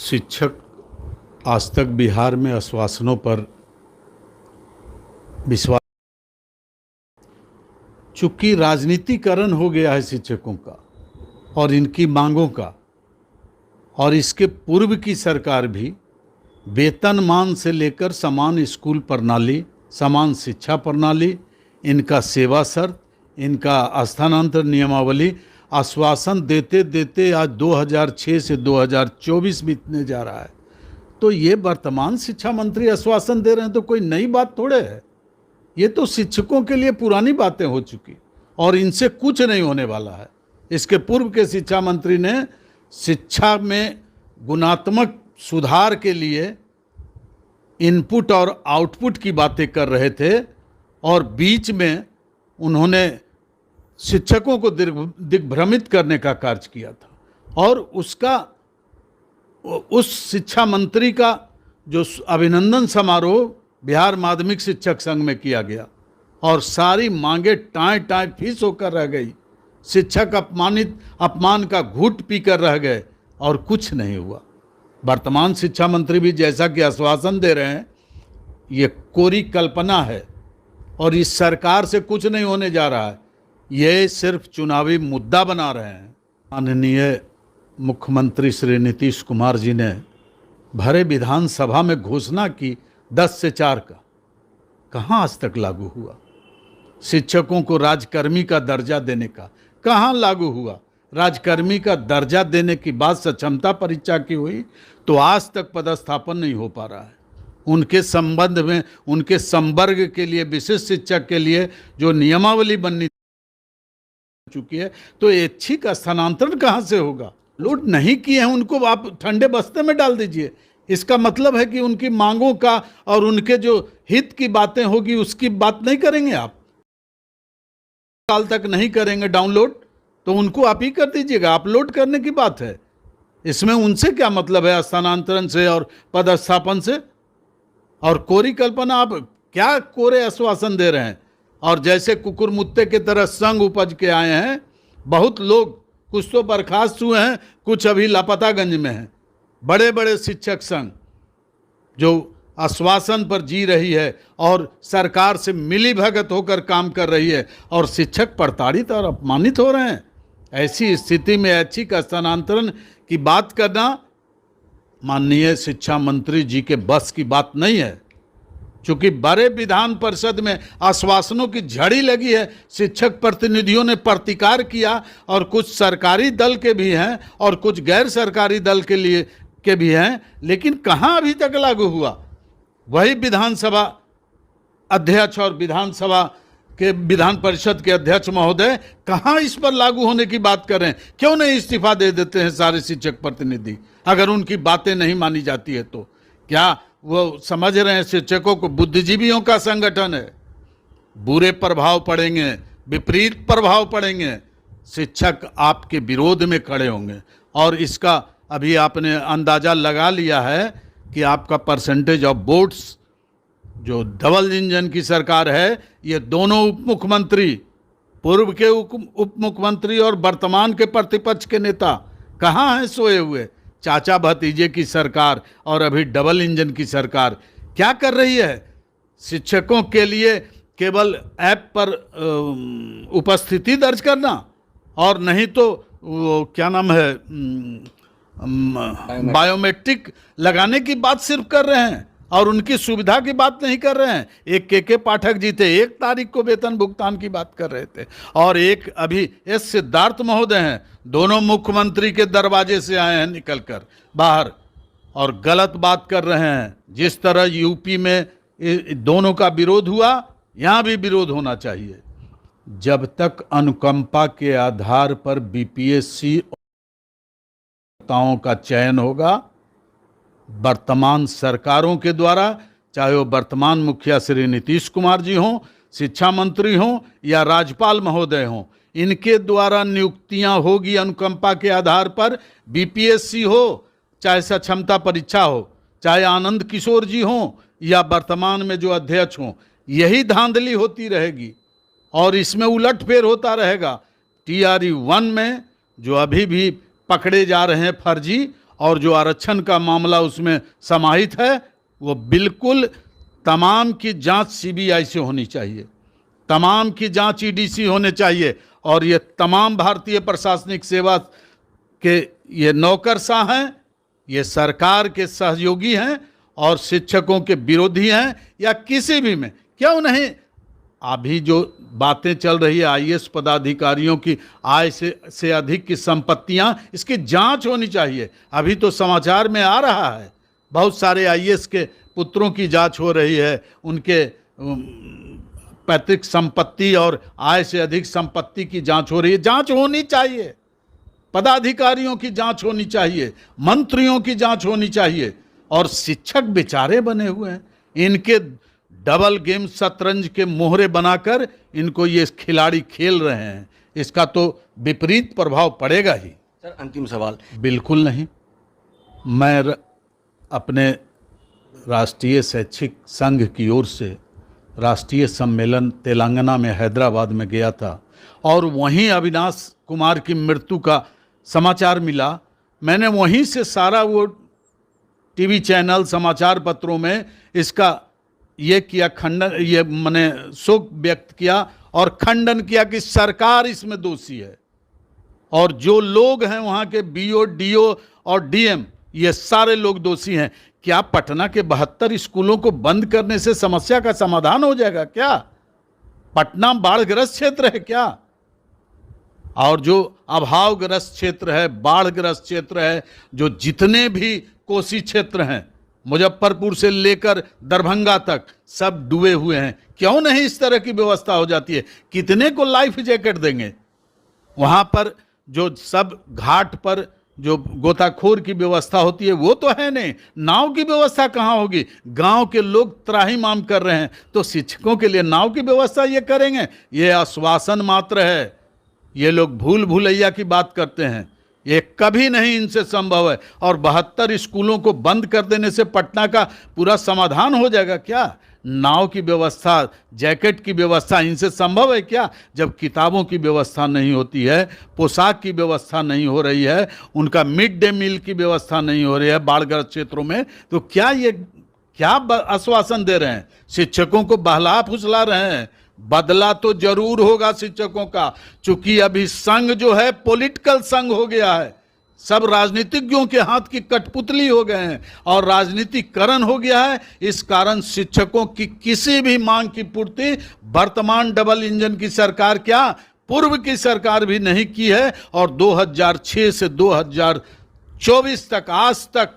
शिक्षक आज तक बिहार में आश्वासनों पर विश्वास, चूंकि राजनीतिकरण हो गया है शिक्षकों का और इनकी मांगों का, और इसके पूर्व की सरकार भी वेतनमान से लेकर समान स्कूल प्रणाली, समान शिक्षा प्रणाली, इनका सेवा शर्त, इनका स्थानांतरण नियमावली, आश्वासन देते देते आज 2006 से 2024 बीतने जा रहा है। तो ये वर्तमान शिक्षा मंत्री आश्वासन दे रहे हैं तो कोई नई बात थोड़े है। ये तो शिक्षकों के लिए पुरानी बातें हो चुकी और इनसे कुछ नहीं होने वाला है। इसके पूर्व के शिक्षा मंत्री ने शिक्षा में गुणात्मक सुधार के लिए इनपुट और आउटपुट की बातें कर रहे थे और बीच में उन्होंने शिक्षकों को दिग्भ्रमित करने का कार्य किया था। और उस शिक्षा मंत्री का जो अभिनंदन समारोह बिहार माध्यमिक शिक्षक संघ में किया गया और सारी मांगे टाँय टाँय फीस होकर रह गई। शिक्षक अपमान का घूंट पीकर रह गए और कुछ नहीं हुआ। वर्तमान शिक्षा मंत्री भी जैसा कि आश्वासन दे रहे हैं, ये कोरी कल्पना है और इस सरकार से कुछ नहीं होने जा रहा है। ये सिर्फ चुनावी मुद्दा बना रहे हैं। माननीय मुख्यमंत्री श्री नीतीश कुमार जी ने भरे विधानसभा में घोषणा की 10 से 4 का, कहाँ आज तक लागू हुआ? शिक्षकों को राजकर्मी का दर्जा देने का कहाँ लागू हुआ? राजकर्मी का दर्जा देने की बात सक्षमता परीक्षा की हुई तो आज तक पदस्थापन नहीं हो पा रहा है। उनके संबंध में, उनके संवर्ग के लिए, विशिष्ट शिक्षक के लिए जो नियमावली बननी चुकी है, तो ऐच्छिक स्थानांतरण कहाँ से होगा? लूट नहीं किए हैं उनको आप ठंडे बस्ते में डाल दीजिए। इसका मतलब है कि उनकी मांगों का और उनके जो हित की बातें होगी उसकी बात नहीं करेंगे आप। साल तक नहीं करेंगे डाउनलोड तो उनको आप ही कर दीजिएगा। अपलोड करने की बात है, इसमें उनसे क्या मतलब है स्थानांतरण से और पदस्थापन से? और कोरी कल्पना, आप क्या कोरे आश्वासन दे रहे हैं? और जैसे कुकुर मुत्ते की तरह संघ उपज के आए हैं। बहुत लोग, कुछ तो बर्खास्त हुए हैं, कुछ अभी लापतागंज में हैं। बड़े बड़े शिक्षक संघ जो आश्वासन पर जी रही है और सरकार से मिली भगत होकर काम कर रही है और शिक्षक प्रताड़ित और अपमानित हो रहे हैं। ऐसी स्थिति में ऐच्छिक स्थानांतरण की बात करना माननीय शिक्षा मंत्री जी के बस की बात नहीं है। चूंकि बड़े विधान परिषद में आश्वासनों की झड़ी लगी है, शिक्षक प्रतिनिधियों ने प्रतिकार किया और कुछ सरकारी दल के भी हैं और कुछ गैर सरकारी दल के भी हैं, लेकिन कहाँ अभी तक लागू हुआ? वही विधानसभा अध्यक्ष और विधान परिषद के अध्यक्ष महोदय कहाँ इस पर लागू होने की बात कर रहे हैं? क्यों नहीं इस्तीफा दे देते हैं सारे शिक्षक प्रतिनिधि? अगर उनकी बातें नहीं मानी जाती है तो क्या वो समझ रहे हैं शिक्षकों को बुद्धिजीवियों का संगठन है? बुरे प्रभाव पड़ेंगे, विपरीत प्रभाव पड़ेंगे, शिक्षक आपके विरोध में खड़े होंगे। और इसका अभी आपने अंदाजा लगा लिया है कि आपका परसेंटेज ऑफ वोट्स, जो डबल इंजन की सरकार है, ये दोनों उप मुख्यमंत्री, पूर्व के उप मुख्यमंत्री और वर्तमान के प्रतिपक्ष के नेता कहाँ हैं सोए हुए? चाचा भतीजे की सरकार और अभी डबल इंजन की सरकार क्या कर रही है? शिक्षकों के लिए केवल ऐप पर उपस्थिति दर्ज करना और नहीं तो वो क्या नाम है, बायोमेट्रिक लगाने की बात सिर्फ कर रहे हैं और उनकी सुविधा की बात नहीं कर रहे हैं। एक के पाठक जी थे, 1 तारीख को वेतन भुगतान की बात कर रहे थे और एक अभी एस सिद्धार्थ महोदय हैं, दोनों मुख्यमंत्री के दरवाजे से आए हैं निकलकर बाहर और गलत बात कर रहे हैं। जिस तरह यूपी में दोनों का विरोध हुआ, यहाँ भी विरोध होना चाहिए। जब तक अनुकंपा के आधार पर बीपीएससी का चयन होगा वर्तमान सरकारों के द्वारा, चाहे वो वर्तमान मुखिया श्री नीतीश कुमार जी हों, शिक्षा मंत्री हों या राज्यपाल महोदय हों, इनके द्वारा नियुक्तियां होगी अनुकंपा के आधार पर। बीपीएससी हो, चाहे सक्षमता परीक्षा हो, चाहे आनंद किशोर जी हों या वर्तमान में जो अध्यक्ष हों, यही धांधली होती रहेगी और इसमें उलटफेर होता रहेगा। TRE 1 में जो अभी भी पकड़े जा रहे हैं फर्जी और जो आरक्षण का मामला उसमें समाहित है, वो बिल्कुल तमाम की जांच सीबीआई से होनी चाहिए, तमाम की जांच ईडीसी होने चाहिए। और ये तमाम भारतीय प्रशासनिक सेवा के ये नौकरशाह हैं, ये सरकार के सहयोगी हैं और शिक्षकों के विरोधी हैं, या किसी भी में क्यों नहीं। अभी जो बातें चल रही है आईएएस पदाधिकारियों की आय से अधिक की संपत्तियां, इसकी जांच होनी चाहिए। अभी तो समाचार में आ रहा है बहुत सारे आईएएस के पुत्रों की जांच हो रही है, उनके पैतृक संपत्ति और आय से अधिक संपत्ति की जांच हो रही है। जांच होनी चाहिए, पदाधिकारियों की जांच होनी चाहिए, मंत्रियों की जांच होनी चाहिए। और शिक्षक बेचारे बने हुए हैं, इनके डबल गेम शतरंज के मोहरे बनाकर इनको ये खिलाड़ी खेल रहे हैं, इसका तो विपरीत प्रभाव पड़ेगा ही। सर अंतिम सवाल। बिल्कुल नहीं। मैं अपने राष्ट्रीय शैक्षिक संघ की ओर से राष्ट्रीय सम्मेलन तेलंगाना में हैदराबाद में गया था और वहीं अविनाश कुमार की मृत्यु का समाचार मिला। मैंने वहीं से सारा वो टीवी चैनल समाचार पत्रों में इसका ये किया खंडन, ये मैंने शोक व्यक्त किया और खंडन किया कि सरकार इसमें दोषी है और जो लोग हैं वहाँ के बीओ, डीओ और डीएम, ये सारे लोग दोषी हैं। क्या पटना के 72 स्कूलों को बंद करने से समस्या का समाधान हो जाएगा क्या? पटना बाढ़ग्रस्त क्षेत्र है क्या? और जो अभावग्रस्त क्षेत्र है, बाढ़ग्रस्त क्षेत्र है, जो जितने भी कोसी क्षेत्र हैं, मुजफ्फरपुर से लेकर दरभंगा तक सब डूबे हुए हैं। क्यों नहीं इस तरह की व्यवस्था हो जाती है? कितने को लाइफ जैकेट देंगे? वहां पर जो सब घाट पर जो गोताखोर की व्यवस्था होती है वो तो है नहीं, नाव की व्यवस्था कहाँ होगी? गांव के लोग त्राहिमाम कर रहे हैं, तो शिक्षकों के लिए नाव की व्यवस्था ये करेंगे? ये आश्वासन मात्र है। ये लोग भूल भुलैया की बात करते हैं, ये कभी नहीं इनसे संभव है। और 72 स्कूलों को बंद कर देने से पटना का पूरा समाधान हो जाएगा क्या? नाव की व्यवस्था, जैकेट की व्यवस्था इनसे संभव है क्या? जब किताबों की व्यवस्था नहीं होती है, पोशाक की व्यवस्था नहीं हो रही है, उनका मिड डे मील की व्यवस्था नहीं हो रही है बाढ़ग्रस्त क्षेत्रों में, तो क्या आश्वासन दे रहे हैं? शिक्षकों को बहला फुसला रहे हैं। बदला तो जरूर होगा शिक्षकों का, चूंकि अभी संघ जो है पॉलिटिकल संघ हो गया है, सब राजनीतिज्ञों के हाथ की कठपुतली हो गए हैं और राजनीतिकरण हो गया है। इस कारण शिक्षकों की किसी भी मांग की पूर्ति वर्तमान डबल इंजन की सरकार क्या, पूर्व की सरकार भी नहीं की है। और 2006 से 2024 तक, आज तक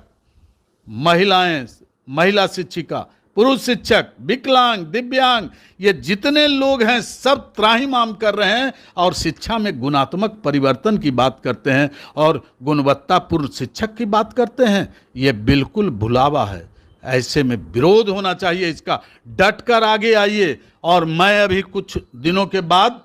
महिलाएं, महिला शिक्षिका, पुरुष शिक्षक, विकलांग, दिव्यांग, ये जितने लोग हैं सब त्राहिमाम कर रहे हैं और शिक्षा में गुणात्मक परिवर्तन की बात करते हैं और गुणवत्तापूर्ण शिक्षक की बात करते हैं। ये बिल्कुल भुलावा है। ऐसे में विरोध होना चाहिए, इसका डट कर आगे आइए। और मैं अभी कुछ दिनों के बाद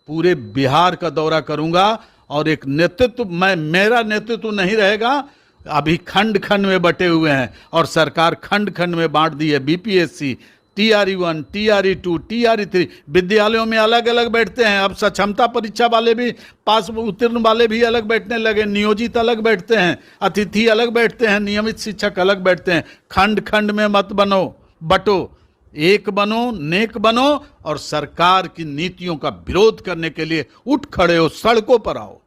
पूरे बिहार का दौरा करूंगा और एक नेतृत्व, मेरा नेतृत्व नहीं रहेगा, अभी खंड खंड में बटे हुए हैं और सरकार खंड खंड में बांट दी है। बीपीएससी, TRE1, TRE2, TRE3 विद्यालयों में अलग अलग बैठते हैं। अब सक्षमता परीक्षा वाले भी, पास उत्तीर्ण वाले भी अलग बैठने लगे, नियोजित अलग बैठते हैं, अतिथि अलग बैठते हैं, नियमित शिक्षक अलग बैठते हैं। खंड खंड में मत बटो, एक बनो, नेक बनो और सरकार की नीतियों का विरोध करने के लिए उठ खड़े हो, सड़कों पर आओ।